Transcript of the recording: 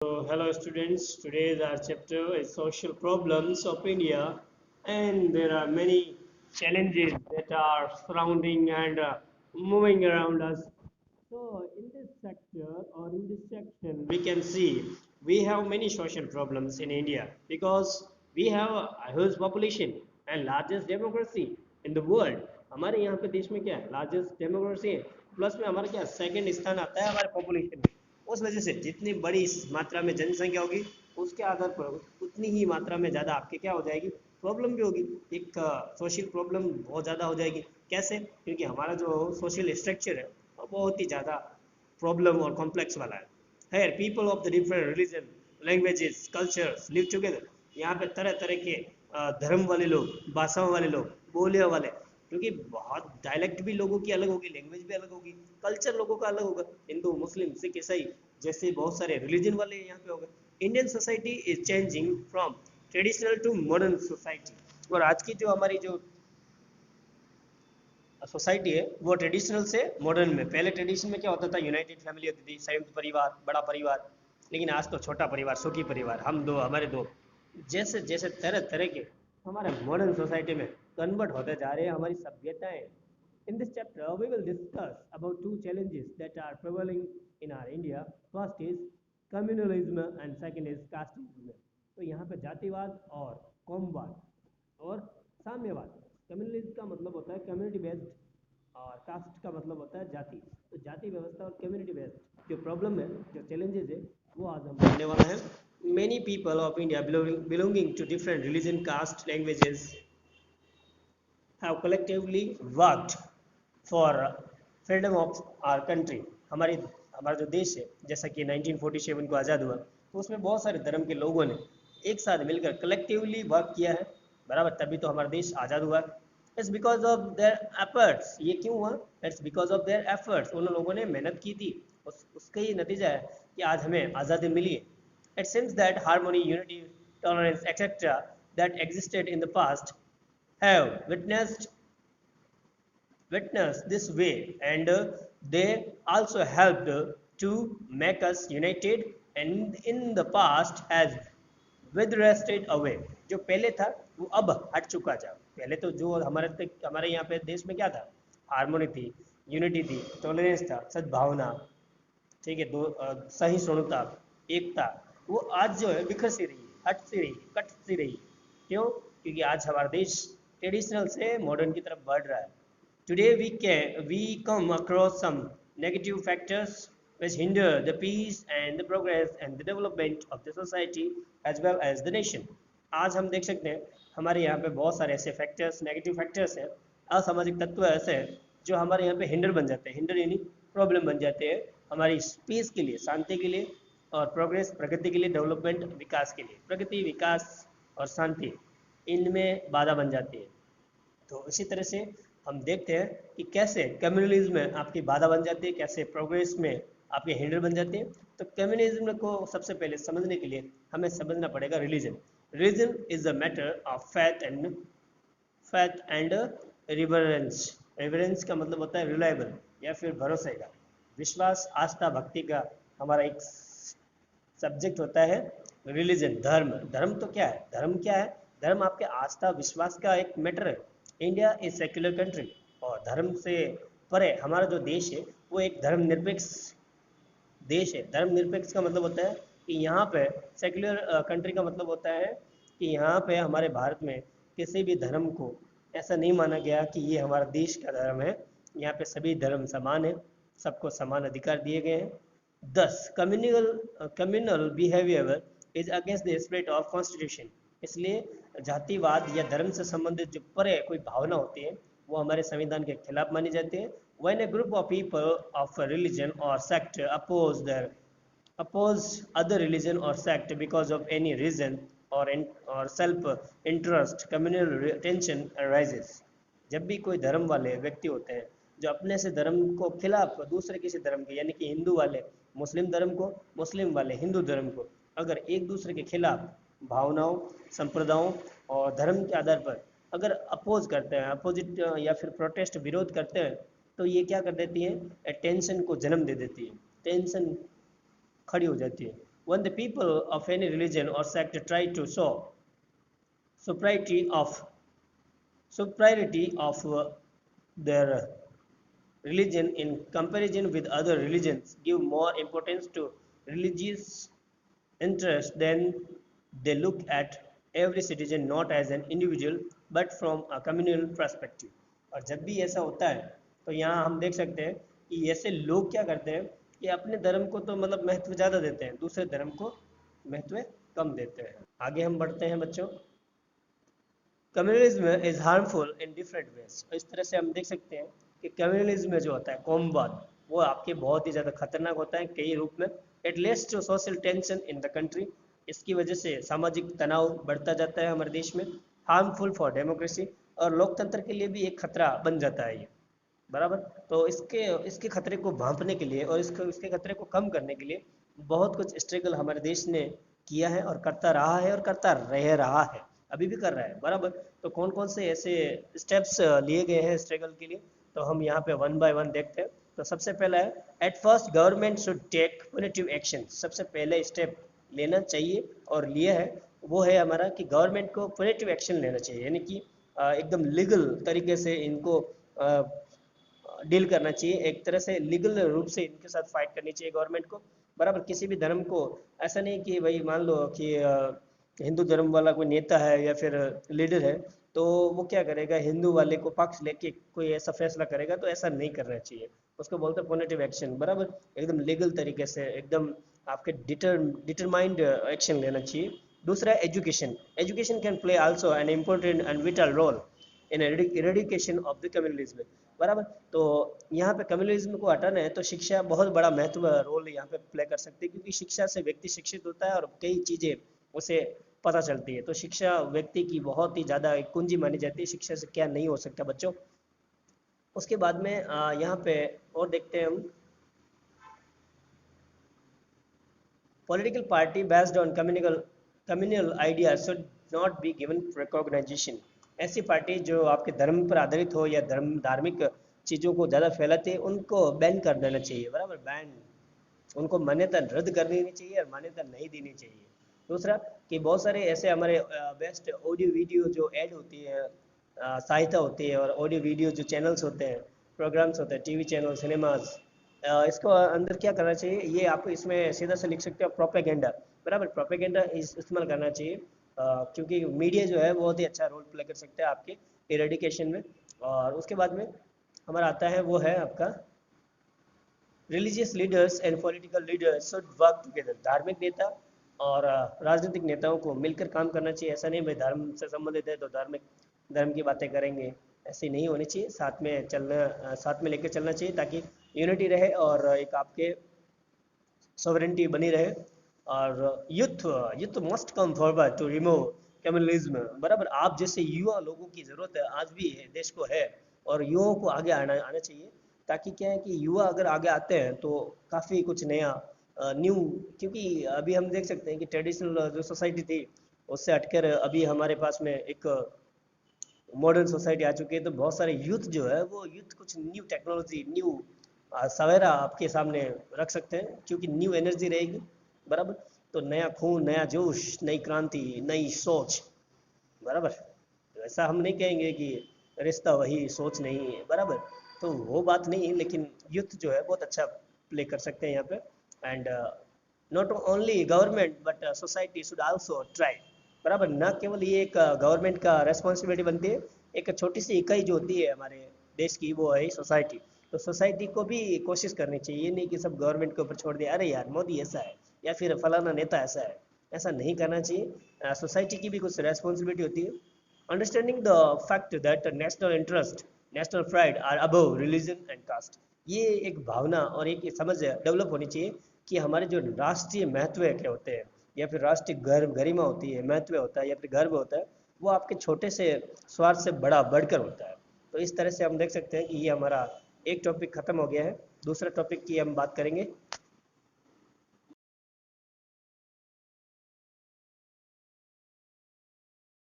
So, hello students, today's our chapter is social problems of India, and there are many challenges that are surrounding and moving around us. So in this sector or in this section we can see we have many social problems in India because we have a huge population and largest democracy in the world. हमारे यहाँ पे देश में क्या है largest democracy है plus में हमारा क्या सेकंड स्थान आता है हमारे पॉपुलेशन में। उस वजह से जितनी बड़ी मात्रा में जनसंख्या होगी उसके आधार पर उतनी ही मात्रा में ज़्यादा आपके क्या हो जाएगी प्रॉब्लम भी होगी। एक सोशल प्रॉब्लम बहुत ज़्यादा हो जाएगी। कैसे? क्योंकि हमारा जो सोशल स्ट्रक्चर है वो बहुत ही ज़्यादा प्रॉब्लम और कॉम्प्लेक्स वाला है। Here people of the different religion, languages, cultures live together। यहाँ पे तरह तरह के धर्म वाले लोग, भाषाओं वाले लोग, बोलियों वाले, क्योंकि बहुत डायलेक्ट भी लोगों की अलग होगी, लैंग्वेज भी अलग होगी, कल्चर लोगों का अलग होगा, हिंदू मुस्लिम सिख ईसाई जैसे बहुत सारे रिलीजन वाले यहाँ पे होगा। Indian society is changing from traditional to modern society. और आज की जो हमारी जो सोसाइटी है वो ट्रेडिशनल से मॉडर्न में, पहले ट्रेडिशन में क्या होता था यूनाइटेड फैमिली होती थी, संयुक्त परिवार, बड़ा परिवार, लेकिन आज तो छोटा परिवार, सुखी परिवार, हम दो हमारे दो, जैसे जैसे तरह तरह के हमारे मॉडर्न सोसाइटी में कन्वर्ट होते जा रहे हैं हमारी सभ्यताएं। In this chapter we will discuss about two challenges that are prevailing in our India. First is communalism and second is casteism। तो यहाँ पे जातिवाद और कौमवाद और साम्यवाद। कम्युनलिज्म का मतलब होता है कम्युनिटी बेस्ड और कास्ट का मतलब होता है जाति। तो जाति व्यवस्था और कम्युनिटी बेस्ड जो प्रॉब्लम है, जो चैलेंजेस है, वो आज हम पढ़ने वाला है। Many people of India belonging to different religion, caste, languages have collectively worked for freedom of our country। हमारा जो देश है, जैसा कि 1947 को आज़ाद हुआ तो उसमें बहुत सारे धर्म के लोगों ने एक साथ मिलकर कलेक्टिवली वर्क किया है, बराबर, तभी तो हमारा देश आज़ाद हुआ। It's because of their efforts. ये क्यों हुआ? It's because of their efforts. उन लोगों ने मेहनत की थी, उसका ही नतीजा है कि आज हमें आज़ादी मिली है। It seems that harmony, unity, tolerance etcetera that existed in the past have witnessed this way, and they also helped to make us united, and in the past has withered away. जो पहले था वो अब हट चुका जा। पहले तो जो हमारे यहाँ पे देश में क्या था, हारमोनी थी, यूनिटी थी, टॉलरेंस था, सद्भावना, ठीक है, दो सहिष्णुता, एकता, वो आज जो है बिखर सी रही, हट सी रही, कट सी रही। क्यों? क्योंकि आज हमारा देश ट्रेडिशनल से मॉडर्न की तरफ बढ़ रहा है। Today we come across some negative factors which hinder the peace and the progress and the development of the society as well as the nation। आज हम देख सकते हैं हमारे यहाँ पे बहुत सारे ऐसे फैक्टर्स, नेगेटिव फैक्टर्स हैं, असामाजिक तत्व ऐसे हैं जो हमारे यहाँ पे हिंडर बन जाते हैं, हिंडर यानी प्रॉब्लम बन जाते हैं हमारी पीस के लिए, शांति के लिए और प्रोग्रेस, प्रगति के लिए, डेवलपमेंट, विकास के लिए। प्रगति, विकास और शांति इनमें बाधा बन जाती है। तो इसी तरह से हम देखते हैं कि कैसे कम्युनलिज्म में आपकी बाधा बन जाती है, कैसे प्रोग्रेस में आपके हिंडर बन जाते हैं। तो कम्युनलिज्म को सबसे पहले समझने के लिए हमें समझना पड़ेगा religion. Religion is a matter of faith and reverence. Reverence का मतलब होता है रिलायबल या फिर भरोसे का, विश्वास, आस्था, भक्ति का हमारा एक सब्जेक्ट होता है रिलीजन। धर्म, धर्म तो क्या है? धर्म क्या है? धर्म आपके आस्था विश्वास का एक मैटर है। इंडिया इज सेक्युलर कंट्री और धर्म से परे हमारा जो देश है वो एक धर्मनिरपेक्ष देश है। धर्मनिरपेक्ष का मतलब होता है कि यहाँ पे सेक्युलर कंट्री का मतलब होता है कि यहाँ पे हमारे भारत में किसी भी धर्म को ऐसा नहीं माना गया कि ये हमारा देश का धर्म है। यहाँ पे सभी धर्म समान है, सबको समान अधिकार दिए गए हैं। दस communal behaviour is against the spirit of constitution. इसलिए जातिवाद या धर्म से संबंधित जो परे कोई भावना होती है वो हमारे संविधान के खिलाफ मानी जाती है। When a group of people of a religion or sect oppose other religion or sect because of any reason or self interest, communal tension arises। जब भी कोई धर्म वाले व्यक्ति होते हैं जो अपने से धर्म को खिलाफ दूसरे किसी धर्म के, यानी कि हिंदू वाले मुस्लिम धर्म को, मुस्लिम वाले हिंदू धर्म को अगर एक दूसरे के खिलाफ भावनाओं, संप्रदायों और धर्म के आधार पर अगर अपोज करते हैं, अपोजिट या फिर प्रोटेस्ट, विरोध करते हैं, तो ये क्या कर देती है, टेंशन को जन्म दे देती है, टेंशन खड़ी हो जाती है। when the people of any religion or sect try to show superiority of their religion in comparison with other religions, give more importance to religious interest, then they look at every citizen not as an individual but from a communal perspective. और जब भी ऐसा होता है तो यहाँ हम देख सकते हैं कि ऐसे लोग क्या करते हैं कि अपने धर्म को तो मतलब महत्व ज़्यादा देते हैं, दूसरे धर्म को महत्व कम देते हैं। आगे हम बढ़ते हैं बच्चों। Communalism is harmful in different ways. इस तरह से हम देख सकते हैं कि कम्युनलिज्म में जो होता है कौमवाद, वो आपके बहुत ही ज़्यादा खतरनाक होता है कई रूप में। It leads to social tension in the country. इसकी वजह से सामाजिक तनाव बढ़ता जाता है हमारे देश में। हार्मफुल फॉर डेमोक्रेसी, और लोकतंत्र के लिए भी एक खतरा बन जाता है ये, बराबर। तो इसके इसके खतरे को भांपने के लिए और इसके खतरे को कम करने के लिए बहुत कुछ स्ट्रगल हमारे देश ने किया है और करता रहा है और करता रह रहा है, अभी भी कर रहा है, बराबर। तो कौन कौन से ऐसे स्टेप्स लिए गए हैं स्ट्रगल के लिए, तो हम यहाँ पे वन बाय वन देखते हैं। तो सबसे पहला है at first government should take punitive action. सबसे पहले स्टेप लेना चाहिए और लिया है वो है हमारा कि गवर्नमेंट को पुनिटिव एक्शन लेना चाहिए, यानी कि एकदम लीगल तरीके से इनको डील करना चाहिए, एक तरह से लीगल रूप से इनके साथ फाइट करनी चाहिए गवर्नमेंट को, बराबर। किसी भी धर्म को ऐसा नहीं कि भाई मान लो कि हिंदू धर्म वाला कोई नेता है या फिर लीडर है तो वो क्या करेगा, हिंदू वाले को पक्ष लेके कोई ऐसा फैसला करेगा, तो ऐसा नहीं करना चाहिए। उसको बोलते हैं पॉजिटिव एक्शन, बराबर। एकदम लीगल तरीके से एकदम आपके डिटरमाइंड एक्शन लेना चाहिए। दूसरा education. Education can play also an important and vital role in eradication of the communalism, बराबर। तो यहाँ पे कम्युनलिज्म को हटाना है तो शिक्षा बहुत बड़ा महत्व रोल यहाँ पे प्ले कर सकती है, क्योंकि शिक्षा से व्यक्ति शिक्षित होता है और कई चीज़ें उसे पता चलती है। तो शिक्षा व्यक्ति की बहुत ही ज़्यादा एक कुंजी मानी जाती है, शिक्षा से क्या नहीं हो सकता बच्चों। उसके बाद में यहाँ पे और देखते हैं हम, political party based on communal idea should not be given recognisation. ऐसी पार्टी जो आपके धर्म पर आधारित हो या धार्मिक चीज़ों को ज़्यादा फैलाती है उनको बैन कर देना चाहिए, बराबर। बैन, उनको मान्यता रद्द कर देनी चाहिए और मान्यता नहीं देनी चाहिए। दूसरा कि बहुत सारे ऐसे हमारे बेस्ट ऑडियो वीडियो जो ऐड होती है, सहायता होती है, और ऑडियो वीडियो जो चैनल्स होते हैं, प्रोग्राम्स होते हैं, टीवी चैनल, सिनेमाज, इसको अंदर क्या करना चाहिए, ये आप इसमें सीधा से लिख सकते हो प्रोपेगेंडा, बराबर। प्रोपेगेंडा इस्तेमाल करना चाहिए, क्योंकि मीडिया जो है बहुत ही अच्छा रोल प्ले कर सकता है आपके इरेडिकेशन में। और उसके बाद में हमारा आता है वो है आपका religious leaders and political leaders should work together. धार्मिक नेता और राजनीतिक नेताओं को मिलकर काम करना चाहिए। ऐसा नहीं भाई धर्म से संबंधित है तो धर्म की बातें करेंगे, ऐसी नहीं होनी चाहिए। साथ में लेकर चलना चाहिए ताकि यूनिटी रहे और एक आपके सॉवरेनिटी बनी रहे। और youth must come forward to remove communalism, बराबर। आप जैसे युवा लोगों की ज़रूरत है, आज भी है, देश को है, और युवाओं को आगे आना चाहिए, ताकि क्या है कि युवा अगर आगे आते हैं तो काफ़ी कुछ नया न्यू, क्योंकि अभी हम देख सकते हैं कि ट्रेडिशनल जो सोसाइटी थी उससे हटकर अभी हमारे पास में एक मॉडर्न सोसाइटी आ चुकी है। तो बहुत सारे यूथ जो है वो यूथ कुछ न्यू टेक्नोलॉजी, न्यू सवेरा आपके सामने रख सकते हैं, क्योंकि न्यू एनर्जी रहेगी, बराबर। तो नया खून, नया जोश, नई क्रांति, नई सोच, बराबर। तो ऐसा हम नहीं कहेंगे कि रिश्ता वही सोच नहीं है, बराबर। तो वो बात नहीं है, लेकिन यूथ जो है बहुत अच्छा प्ले कर सकते हैं यहाँ पे। And not only government but society should also try, बराबर। न केवल ये एक गवर्नमेंट का रेस्पॉन्सिबिलिटी बनती है, एक छोटी सी इकाई जो होती है हमारे देश की वो है सोसाइटी। तो सोसाइटी को भी कोशिश करनी चाहिए, ये नहीं कि सब गवर्नमेंट के ऊपर छोड़ दिया, अरे यार मोदी ऐसा है या फिर फलाना नेता ऐसा है, ऐसा नहीं करना चाहिए। सोसाइटी की भी कुछ रेस्पॉन्सिबिलिटी होती है। Understanding the fact that national interest, national pride are above religion and caste. ये एक भावना और एक समझ डेवलप होनी चाहिए कि हमारे जो राष्ट्रीय महत्व क्या होते हैं या फिर राष्ट्रीय गर्व गरिमा होती है, महत्व होता है या फिर गर्व होता है, वो आपके छोटे से स्वार्थ से बड़ा बढ़कर होता है। तो इस तरह से हम देख सकते हैं कि ये हमारा एक टॉपिक खत्म हो गया है। दूसरा टॉपिक की हम बात करेंगे